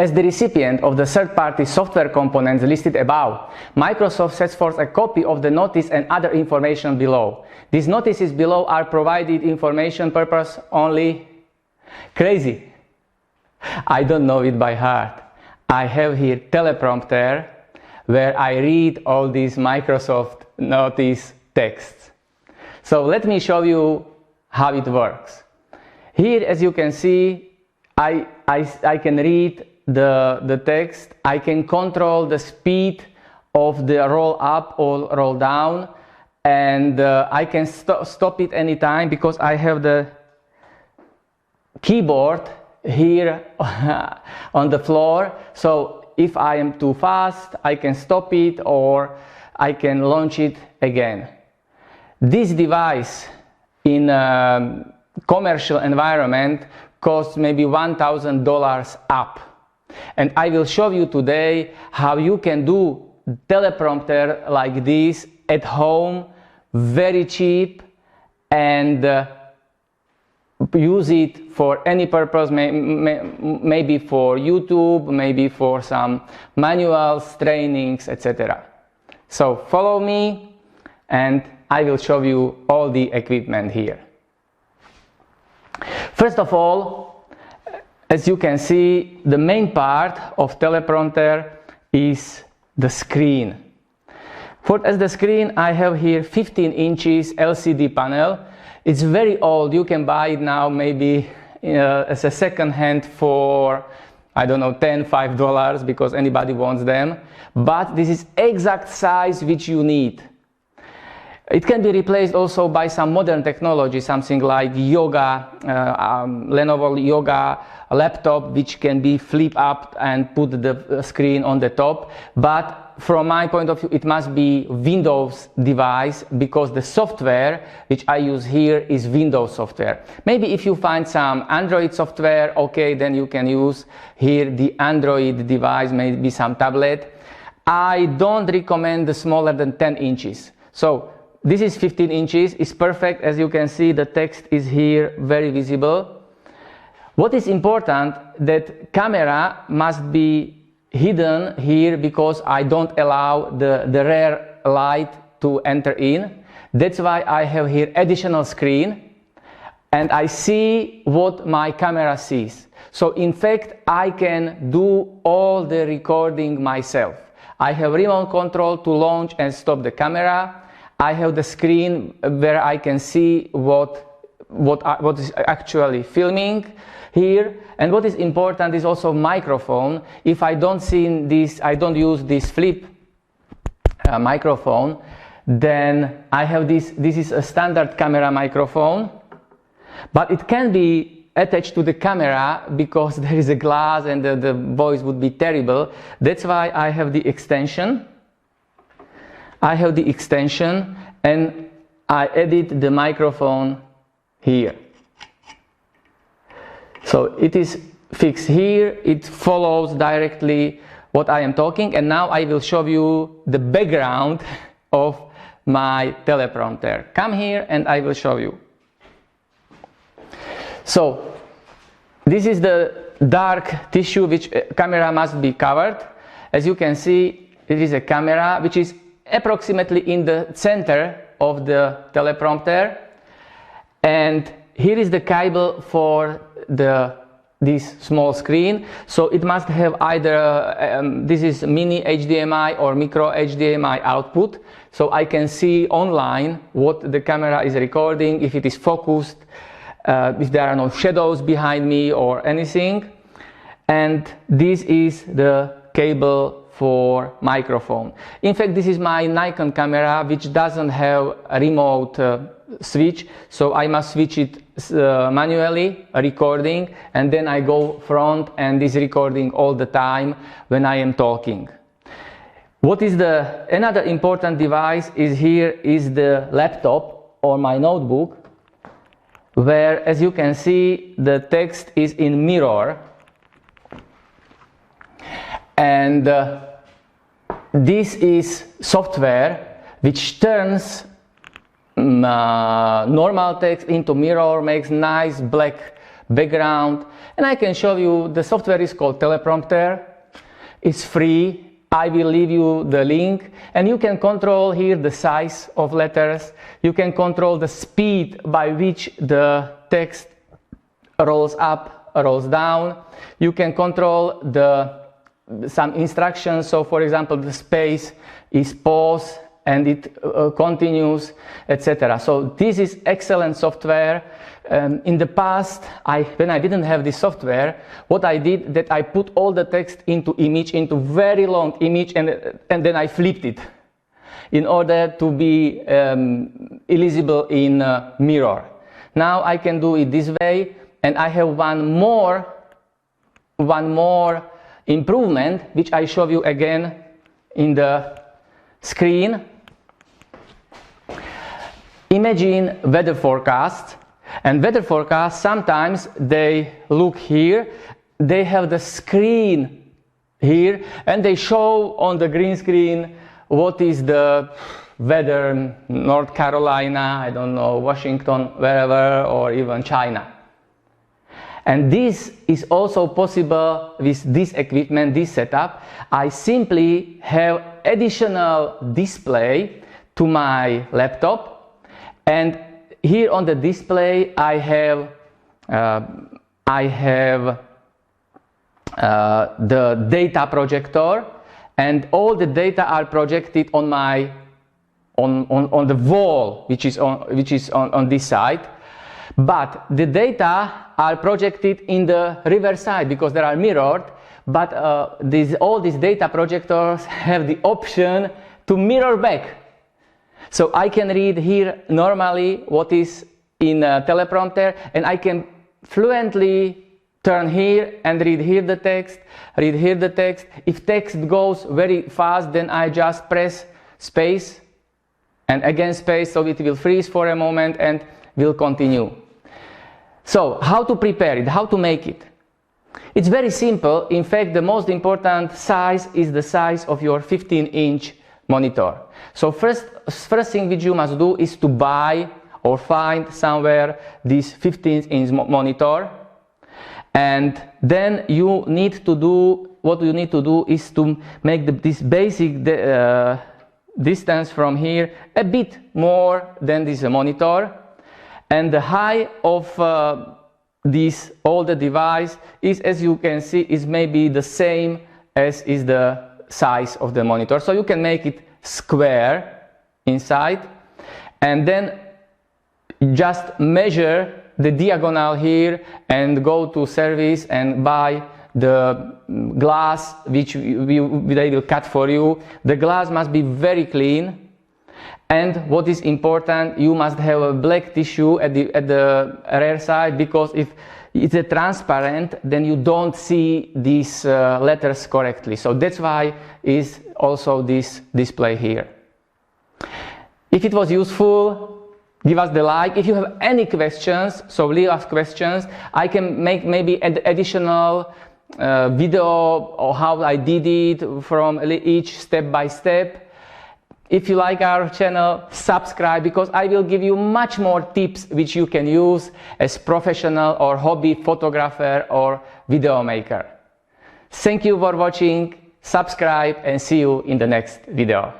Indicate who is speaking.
Speaker 1: As the recipient of the third-party software components listed above, Microsoft sets forth a copy of the notice and other information below. These notices below are provided information purpose only. Crazy. I don't know it by heart. I have here teleprompter where I read all these Microsoft notice texts. So let me show you how it works. Here, as you can see, I can read the text. I can control the speed of the roll up or roll down, and I can stop it anytime because I have the keyboard here on the floor. So if I am too fast, I can stop it or I can launch it again. This device in a commercial environment costs maybe $1,000 up. And I will show you today how you can do teleprompter like this at home, very cheap, and use it for any purpose, maybe for YouTube, maybe for some manuals, trainings, etc. So follow me and I will show you all the equipment here. First of all, as you can see, the main part of teleprompter is the screen. As the screen, I have here 15 inches LCD panel. It's very old. You can buy it now maybe as a second hand for, I don't know, $5 because anybody wants them. But this is exact size which you need. It can be replaced also by some modern technology, something like Lenovo Yoga laptop, which can be flip up and put the screen on the top. But from my point of view, it must be Windows device because the software which I use here is Windows software. Maybe if you find some Android software, okay, then you can use here the Android device, maybe some tablet. I don't recommend the smaller than 10 inches. So this is 15 inches, is perfect. As you can see, the text is here very visible. What is important, that camera must be hidden here because I don't allow the rear light to enter in. That's why I have here additional screen and I see what my camera sees. So in fact, I can do all the recording myself. I have remote control to launch and stop the camera. I have the screen where I can see what is actually filming here. And what is important is also microphone. If I don't see this, I don't use this flip microphone, then I have this is a standard camera microphone, but it can be attached to the camera because there is a glass and the voice would be terrible. That's why I have the extension. And I edit the microphone here. So it is fixed here, it follows directly what I am talking, and now I will show you the background of my teleprompter. Come here and I will show you. So this is the dark tissue which camera must be covered. As you can see, it is a camera which is approximately in the center of the teleprompter, and here is the cable for this small screen. So it must have either this is mini HDMI or micro HDMI output, so I can see online what the camera is recording, if it is focused, if there are no shadows behind me or anything. And this is the cable for microphone. In fact, this is my Nikon camera which doesn't have a remote switch, so I must switch it manually, recording, and then I go front and is recording all the time when I am talking. What is another important device is here is the laptop or my notebook, where, as you can see, the text is in mirror, and this is software which turns normal text into mirror, makes nice black background, and I can show you. The software is called Teleprompter. It's free. I will leave you the link, and you can control here the size of letters. You can control the speed by which the text rolls up, rolls down. You can control some instructions. So for example, the space is pause and it continues, etc. So this is excellent software. In the past, when I didn't have this software, what I did that I put all the text into very long image, and then I flipped it in order to be illegible in mirror. Now I can do it this way, and I have one more improvement, which I show you again in the screen. Imagine weather forecast. And weather forecasts, sometimes they look here, they have the screen here, and they show on the green screen what is the weather, North Carolina, I don't know, Washington, wherever, or even China. And this is also possible with this equipment, this setup. I simply have additional display to my laptop, and here on the display I have the data projector, and all the data are projected on my on the wall, which is on this side. But the data are projected in the reverse side because they are mirrored. But all these data projectors have the option to mirror back. So I can read here normally what is in a teleprompter, and I can fluently turn here and read here the text, read here the text. If text goes very fast, then I just press space and again space, so it will freeze for a moment and will continue. So how to prepare it, how to make it? It's very simple. In fact, the most important size is the size of your 15-inch monitor. So first thing which you must do is to buy or find somewhere this 15-inch monitor, and then you need to do what you need to do is to make this basic distance from here a bit more than this monitor, and the height of this older device is, as you can see, is maybe the same as is the size of the monitor. So you can make it square inside, and then just measure the diagonal here and go to service and buy the glass which they will cut for you. The glass must be very clean, and what is important, you must have a black tissue at the rear side, because if it's a transparent, then you don't see these letters correctly. So that's why is also this display here. If it was useful, give us the like. If you have any questions, so leave us questions. I can make maybe an additional video or how I did it from each step by step. If you like our channel, subscribe, because I will give you much more tips which you can use as professional or hobby photographer or video maker. Thank you for watching, subscribe, and see you in the next video.